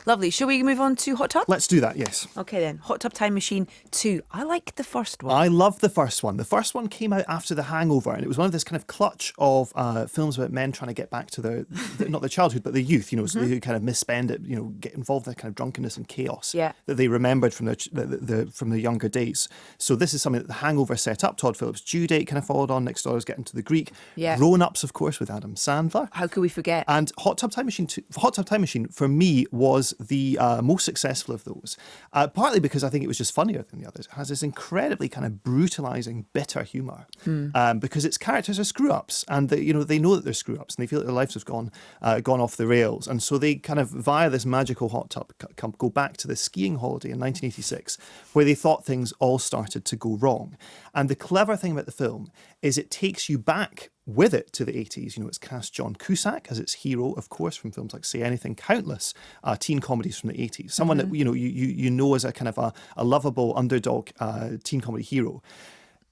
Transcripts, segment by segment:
Lovely. Shall we move on to Hot Tub? Let's do that, yes. Okay then. Hot Tub Time Machine 2. I like the first one. I love the first one. The first one came out after The Hangover, and it was one of this kind of clutch of films about men trying to get back to not their childhood, but their youth, so they kind of misspend it, get involved in that kind of drunkenness and chaos that they remembered from their younger days. So this is something that The Hangover set up. Todd Phillips' Due Date kind of followed on. Next Door is Getting to the Greek. Yeah. Grown-Ups, of course, with Adam Sandler. How could we forget? And Hot Tub Time Machine, for me, was the most successful of those. Partly because I think it was just funnier than the others. It has this incredibly kind of brutalising, bitter humour. Because its characters are screw-ups, and they know that they're screw-ups, and they feel that their lives have gone off the rails. And so they kind of, via this magical hot tub, go back to this skiing holiday in 1986, where they thought things all started to go wrong. And the clever thing about the film is it takes you back with it to the 80s. It's cast John Cusack as its hero, of course, from films like Say Anything, countless teen comedies from the 80s. Someone that you know as a kind of a lovable underdog teen comedy hero.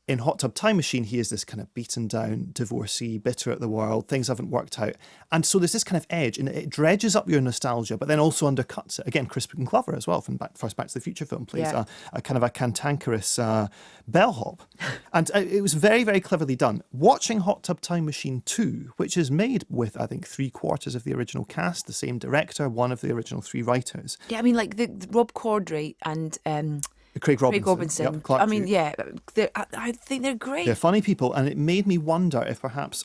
In Hot Tub Time Machine, he is this kind of beaten down, divorcee, bitter at the world, things haven't worked out. And so there's this kind of edge, and it dredges up your nostalgia, but then also undercuts it. Again, Crispin Glover as well, from first Back to the Future film, plays a kind of a cantankerous bellhop. And it was very, very cleverly done. Watching Hot Tub Time Machine 2, which is made with, I think, 3/4 of the original cast, the same director, one of the original 3 writers. Yeah, I mean, like the Rob Corddry and... Craig Robinson. Yep, I mean, yeah, I think they're great. They're funny people, and it made me wonder if perhaps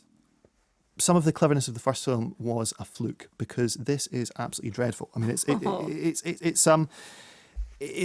some of the cleverness of the first film was a fluke, because this is absolutely dreadful. I mean, it's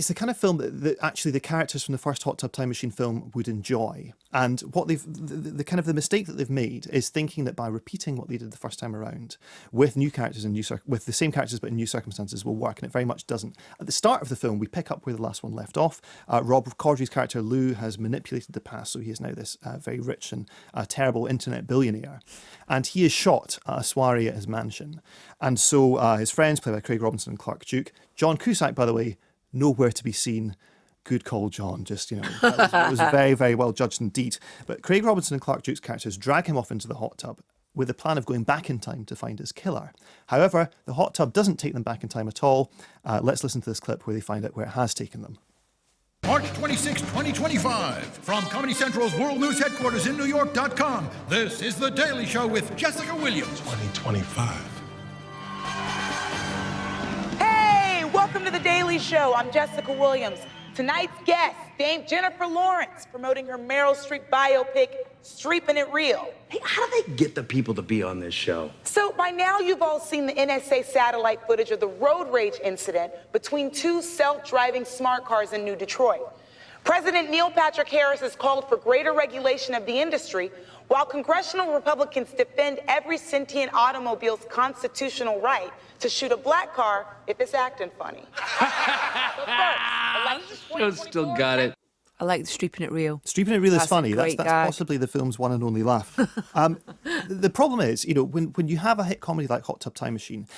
the kind of film that actually the characters from the first Hot Tub Time Machine film would enjoy. And what the kind of the mistake that they've made is thinking that by repeating what they did the first time around with new characters and with the same characters but in new circumstances will work, and it very much doesn't. At the start of the film, we pick up where the last one left off. Rob Corddry's character Lou has manipulated the past, so he is now this very rich and terrible internet billionaire. And he is shot at a soiree at his mansion. And so his friends, played by Craig Robinson and Clark Duke, John Cusack, by the way, nowhere to be seen. Good call, John. Just, it was very, very well judged indeed. But Craig Robinson and Clark Duke's characters drag him off into the hot tub with the plan of going back in time to find his killer. However, the hot tub doesn't take them back in time at all. Let's listen to this clip where they find out where it has taken them. March 26, 2025. From Comedy Central's World News Headquarters in New York.com, this is The Daily Show with Jessica Williams. 2025. Welcome to The Daily Show. I'm Jessica Williams. Tonight's guest, Dame Jennifer Lawrence, promoting her Meryl Streep biopic, Streepin' It Real. Hey, how do they get the people to be on this show? So by now you've all seen the NSA satellite footage of the road rage incident between 2 self-driving smart cars in New Detroit. President Neil Patrick Harris has called for greater regulation of the industry, while congressional Republicans defend every sentient automobile's constitutional right to shoot a black car if it's acting funny. Just still got it. I like the Streepin' It Real. Streepin' It Real is funny. That's That's possibly the film's one and only laugh. The problem is, when you have a hit comedy like Hot Tub Time Machine,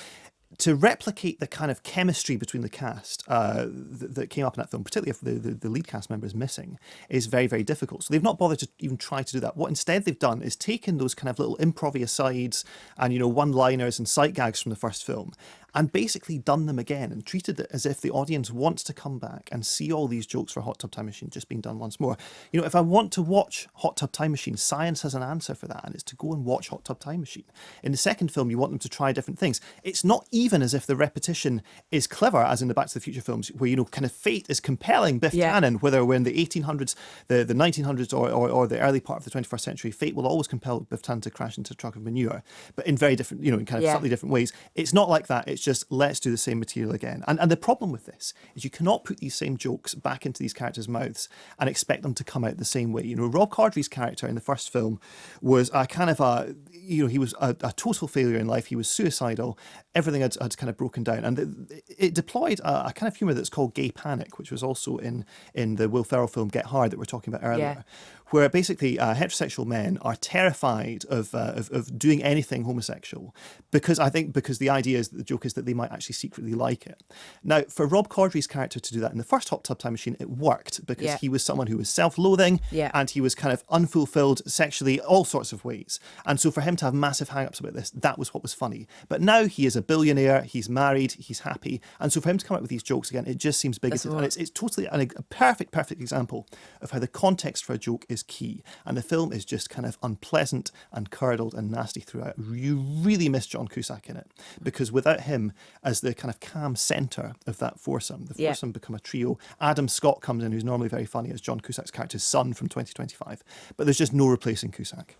to replicate the kind of chemistry between the cast that came up in that film, particularly if the lead cast member is missing, is very, very difficult. So they've not bothered to even try to do that. What instead they've done is taken those kind of little improv asides and, one-liners and sight gags from the first film and basically done them again and treated it as if the audience wants to come back and see all these jokes for Hot Tub Time Machine just being done once more. If I want to watch Hot Tub Time Machine, science has an answer for that, and it's to go and watch Hot Tub Time Machine. In the second film, you want them to try different things. It's not even as if the repetition is clever, as in the Back to the Future films, where, kind of fate is compelling Biff Tannen, whether we're in the 1800s, the 1900s, or the early part of the 21st century, fate will always compel Biff Tannen to crash into a truck of manure, but in very different, in kind of slightly different ways. It's not like that. It's just, let's do the same material again. And the problem with this is you cannot put these same jokes back into these characters' mouths and expect them to come out the same way. Rob Corddry's character in the first film was a kind of he was a total failure in life. He was suicidal. Everything had kind of broken down. And it deployed a kind of humour that's called gay panic, which was also in the Will Ferrell film Get Hard that we were talking about earlier. Where basically heterosexual men are terrified of doing anything homosexual because the idea is that the joke is that they might actually secretly like it. Now, for Rob Corddry's character to do that in the first Hot Tub Time Machine, it worked because he was someone who was self-loathing and he was kind of unfulfilled sexually, all sorts of ways. And so for him to have massive hang-ups about this, that was what was funny. But now he is a billionaire, he's married, he's happy. And so for him to come up with these jokes again, it just seems bigoted. And it's totally a perfect example of how the context for a joke is key. And the film is just kind of unpleasant and curdled and nasty throughout. You really miss John Cusack in it, because without him as the kind of calm centre of that foursome, the foursome become a trio. Adam Scott comes in, who's normally very funny, as John Cusack's character's son from 2025. But there's just no replacing Cusack.